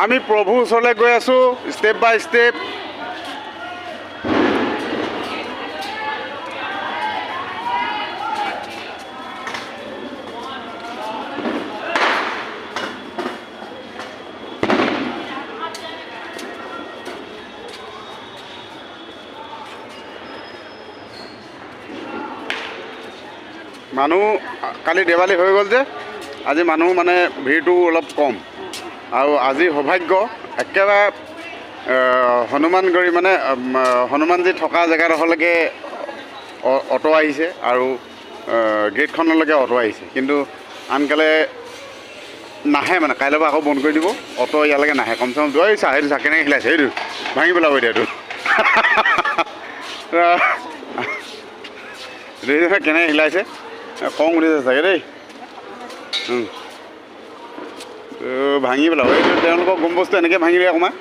আমি প্ৰভুৰ ওচৰলৈ গৈ আছোঁ ষ্টেপ বাই ষ্টেপ। মানুহ কালি দেৱালী হৈ গ'ল যে আজি মানুহ মানে ভিৰটো অলপ কম। আৰু আজি সৌভাগ্য একেবাৰে হনুমানগড়ি মানে হনুমানজী থকা জেগাডোখৰলৈকে অটো আহিছে আৰু গেটখনলৈকে অটো আহিছে, কিন্তু আনকালে নাহে মানে কাইলৈ পৰা আকৌ বন্ধ কৰি দিব, অটো ইয়ালৈকে নাহে। কমচে কম এই চাহ সেইটো চাহ কেনেকৈ হিলাইছে সেইটো ভাঙি পেলাব এতিয়াতো কেনেকৈ হিলাইছে খং উঠিছে চাগে দেই, ভাঙি পেলাব। এইটো তেওঁলোকক গম বস্তু এনেকৈ ভাঙি দিয়ে অকণমান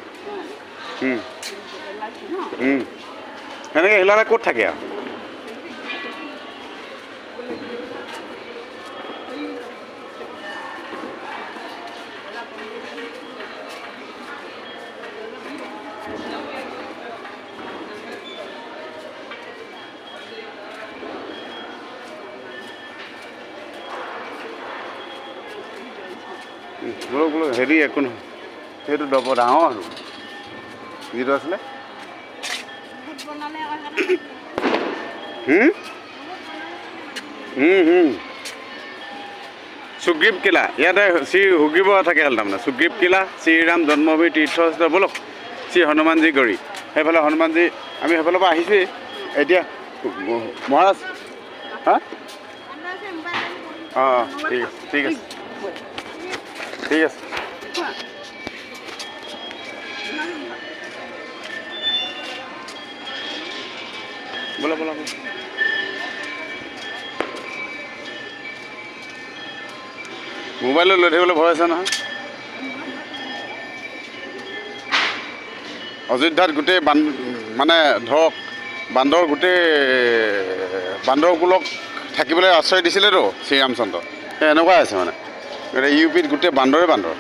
সেনেকৈ হিলালে ক'ত থাকে আৰু। বোলো হেৰি একো নহয়, সেইটো ডাঙৰ আৰু যিটো আছিলে সুগ্ৰীৱ কিলা, ইয়াতে শ্ৰী সুগ্ৰীৱ থাকেহেল তাৰমানে। সুগ্ৰীৱ কিলা, শ্ৰীৰাম জন্মভূমি তীৰ্থস্থল ব'লক, শ্ৰী হনুমানজী গড়ি। সেইফালে হনুমানজী আমি সেইফালৰ পৰা আহিছোঁৱেই এতিয়া। মহাৰাজ হা অঁ ঠিক আছে ঠিক আছে ঠিক আছে। ব'লা ব'লা ব'লা। মোবাইলত লৈ থাকিবলৈ ভয় আছে নহয়। অযোধ্যাত গোটেই মানে ধৰক বান্দৰ গোটেই বান্দৰকুলক থাকিবলৈ আশ্ৰয় দিছিলেতো শ্ৰীৰামচন্দ্ৰ, সেই এনেকুৱাই আছে মানে। গোটেই ইউ পিত গোটেই বান্দৰে বান্দৰ।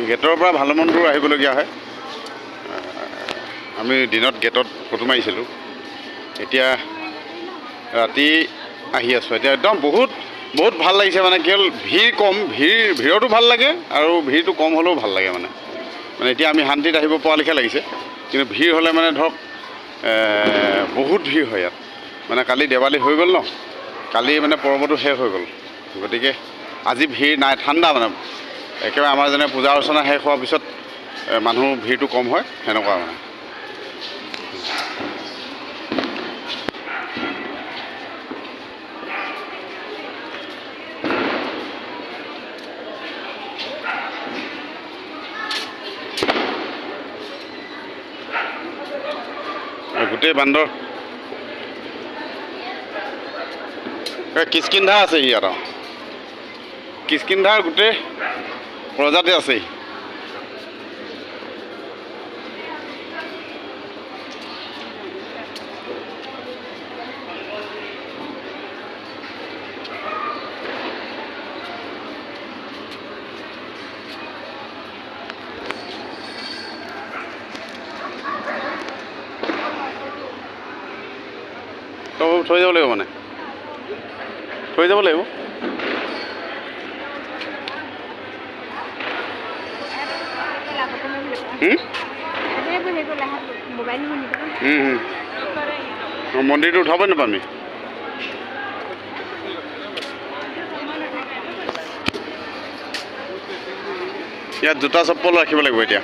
গেটৰ পৰা ভালেমান দূৰ আহিবলগীয়া হয়। আমি দিনত গেটত ফটো মাৰিছিলোঁ, এতিয়া ৰাতি আহি আছোঁ। এতিয়া একদম বহুত ভাল লাগিছে মানে। কেৱল ভিৰ কম, ভিৰতো ভাল লাগে আৰু ভিৰটো কম হ'লেও ভাল লাগে মানে এতিয়া আমি শান্তিত আহিব পৰা লেখীয়া লাগিছে। কিন্তু ভিৰ হ'লে মানে ধৰক বহুত ভিৰ হয় ইয়াত। মানে কালি দেৱালী হৈ গ'ল ন, কালি মানে পৰ্বটো শেষ হৈ গ'ল, গতিকে আজি ভিৰ নাই, ঠাণ্ডা মানে একেবাৰে। আমাৰ যেনে পূজা অৰ্চনা শেষ হোৱাৰ পিছত মানুহ ভিৰটো কম হয়, সেনেকুৱা মানে। গোটেই বান্দৰ কিচকিন্ধা আছে ইয়াত, কিচকিন্ধাৰ গোটেই প্ৰজাতি আছেই। থৈ যাব লাগিব মানে, থৈ যাব লাগিব। মন্দিৰটো উঠাব নাপামি। ইয়াত জোতা চপ্পল ৰাখিব লাগিব এতিয়া।